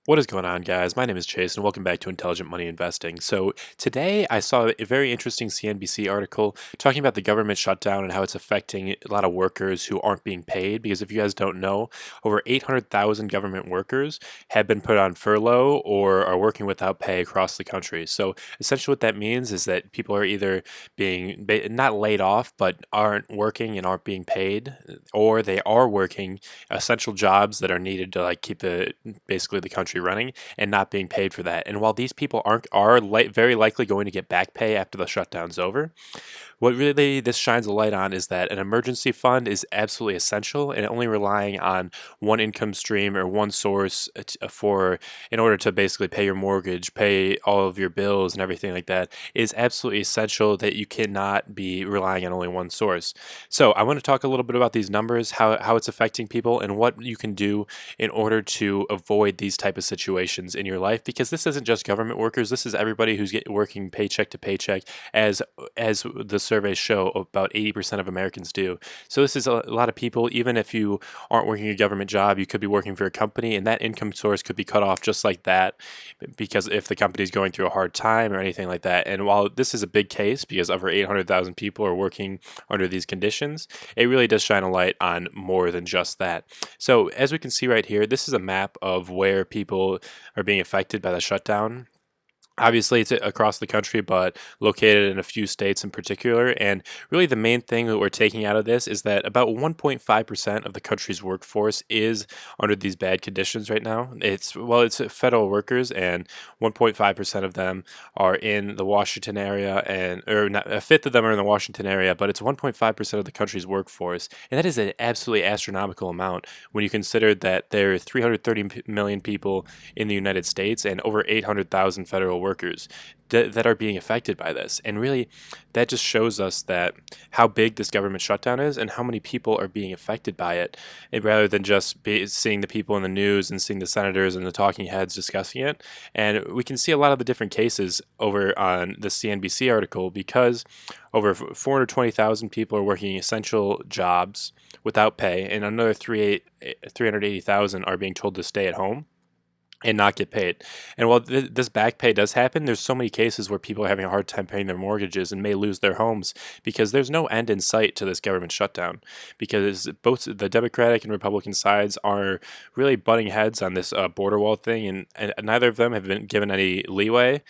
What is going on, guys? My name is Chase, and welcome back to Intelligent Money Investing. So, today I saw a very interesting CNBC article talking about the government shutdown and how it's affecting a lot of workers who aren't being paid. Because if you guys don't know, over 800,000 government workers have been put on furlough or are working without pay across the country. So, essentially, what that means is that people are either being not laid off, but aren't working and aren't being paid, or they are working essential jobs that are needed to like keep basically the country running and not being paid for that. And while these people very likely going to get back pay after the shutdown's over, what really this shines a light on is that an emergency fund is absolutely essential, and only relying on one income stream or one source for in order to basically pay your mortgage, pay all of your bills and everything like that is absolutely essential, that you cannot be relying on only one source. So I want to talk a little bit about these numbers, how it's affecting people, and what you can do in order to avoid these type of situations in your life, because this isn't just government workers, this is everybody who's working paycheck to paycheck, as the surveys show about 80% of Americans do. So this is a lot of people. Even if you aren't working a government job, you could be working for a company, and that income source could be cut off just like that, because if the company is going through a hard time or anything like that. And while this is a big case because over 800,000 people are working under these conditions, it really does shine a light on more than just that. So as we can see right here, this is a map of where people are being affected by the shutdown. Obviously, it's across the country, but located in a few states in particular. And really, the main thing that we're taking out of this is that about 1.5% of the country's workforce is under these bad conditions right now. It's federal workers, and 1.5% of them are in the Washington area, and or not, a fifth of them are in the Washington area, but it's 1.5% of the country's workforce. And that is an absolutely astronomical amount when you consider that there are 330 million people in the United States and over 800,000 federal workers that are being affected by this. And really, that just shows us that how big this government shutdown is and how many people are being affected by it, and rather than just seeing the people in the news and seeing the senators and the talking heads discussing it. And we can see a lot of the different cases over on the CNBC article, because over 420,000 people are working essential jobs without pay, and another 380,000 are being told to stay at home and not get paid. And while this back pay does happen, there's so many cases where people are having a hard time paying their mortgages and may lose their homes, because there's no end in sight to this government shutdown, because both the Democratic and Republican sides are really butting heads on this border wall thing, and neither of them have been given any leeway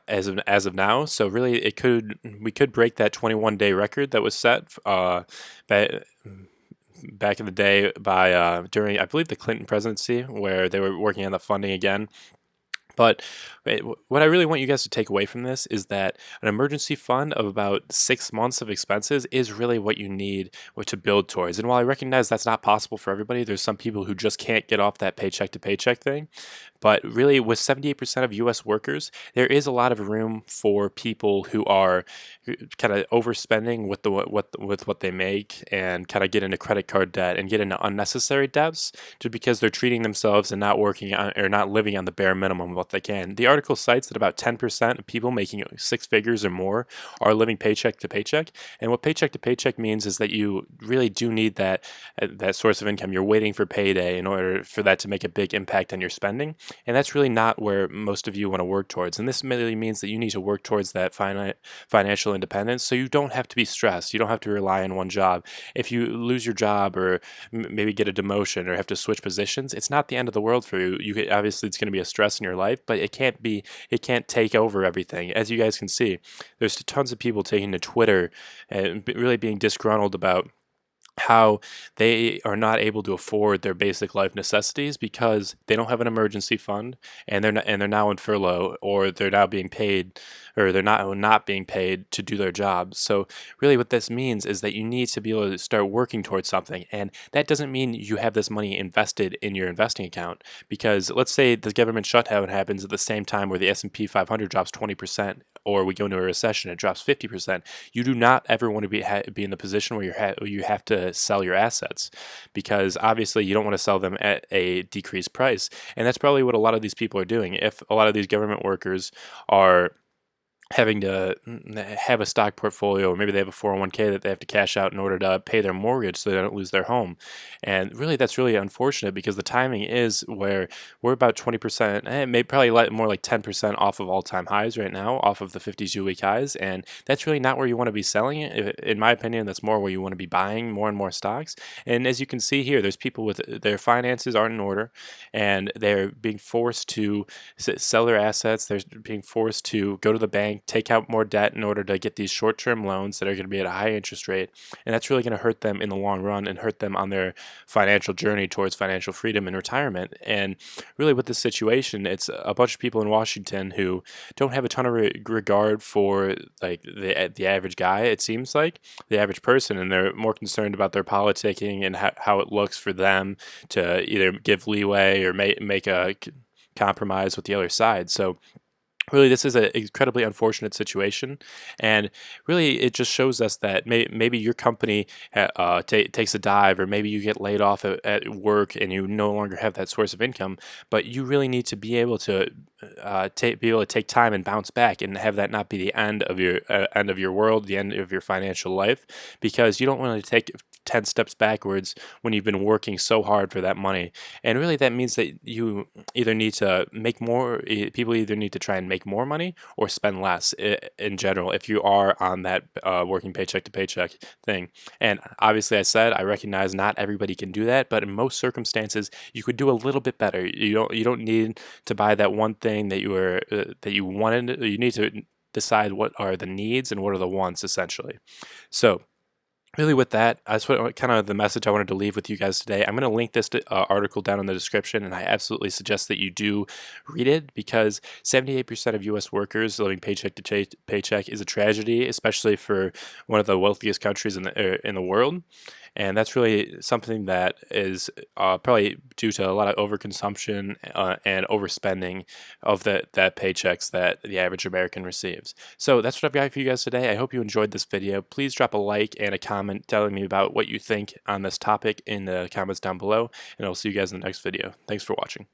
as of now. So really, we could break that 21-day record that was set by back in the day by during, I believe, the Clinton presidency, where they were working on the funding again. But what I really want you guys to take away from this is that an emergency fund of about 6 months of expenses is really what you need to build towards. And while I recognize that's not possible for everybody, there's some people who just can't get off that paycheck to paycheck thing. But really, with 78% of U.S. workers, there is a lot of room for people who are kind of overspending with what they make, and kind of get into credit card debt and get into unnecessary debts, just because they're treating themselves and not working on, or not living on the bare minimum of what they can. The article cites that about 10% of people making six figures or more are living paycheck to paycheck. And what paycheck to paycheck means is that you really do need that source of income. You're waiting for payday in order for that to make a big impact on your spending. And that's really not where most of you want to work towards. And this really means that you need to work towards that financial independence, so you don't have to be stressed. You don't have to rely on one job. If you lose your job, or maybe get a demotion, or have to switch positions, it's not the end of the world for you. Obviously, it's going to be a stress in your life, but it can't take over everything. As you guys can see, there's tons of people taking to Twitter and really being disgruntled about how they are not able to afford their basic life necessities because they don't have an emergency fund, and they're now in furlough, or they're now being paid, or they're not being paid to do their jobs. So really, what this means is that you need to be able to start working towards something. And that doesn't mean you have this money invested in your investing account, because let's say the government shutdown happens at the same time where the S&P 500 drops 20%, or we go into a recession, it drops 50%. You do not ever want to be in the position where you have to sell your assets, because obviously you don't want to sell them at a decreased price. And that's probably what a lot of these people are doing. If a lot of these government workers are having to have a stock portfolio, or maybe they have a 401k that they have to cash out in order to pay their mortgage so they don't lose their home. And really, that's really unfortunate because the timing is where we're about 20%, maybe probably more like 10% off of all-time highs right now, off of the 52-week highs. And that's really not where you want to be selling it. In my opinion, that's more where you want to be buying more and more stocks. And as you can see here, there's people with their finances aren't in order, and they're being forced to sell their assets. They're being forced to go to the bank, take out more debt in order to get these short-term loans that are going to be at a high interest rate, and that's really going to hurt them in the long run and hurt them on their financial journey towards financial freedom and retirement. And really, with this situation, it's a bunch of people in Washington who don't have a ton of regard for like the average guy. It seems like the average person, and they're more concerned about their politicking and how it looks for them to either give leeway or make a compromise with the other side. So really, this is an incredibly unfortunate situation, and really, it just shows us that maybe your company takes a dive, or maybe you get laid off at work and you no longer have that source of income. But you really need to be able to take time and bounce back, and have that not be the end of your world, the end of your financial life, because you don't want to take 10 steps backwards when you've been working so hard for that money. And really, that means that you either need to make more, people either need to try and make more money or spend less in general if you are on that working paycheck to paycheck thing. And obviously, I recognize not everybody can do that, but in most circumstances, you could do a little bit better. You don't need to buy that one thing that you wanted. You need to decide what are the needs and what are the wants, essentially. So really, with that, that's what kind of the message I wanted to leave with you guys today. I'm going to link this article down in the description, and I absolutely suggest that you do read it, because 78% of U.S. workers living paycheck to paycheck is a tragedy, especially for one of the wealthiest countries in the world. And that's really something that is probably due to a lot of overconsumption and overspending of that paychecks that the average American receives. So that's what I've got for you guys today. I hope you enjoyed this video. Please drop a like and a comment telling me about what you think on this topic in the comments down below, and I'll see you guys in the next video. Thanks for watching.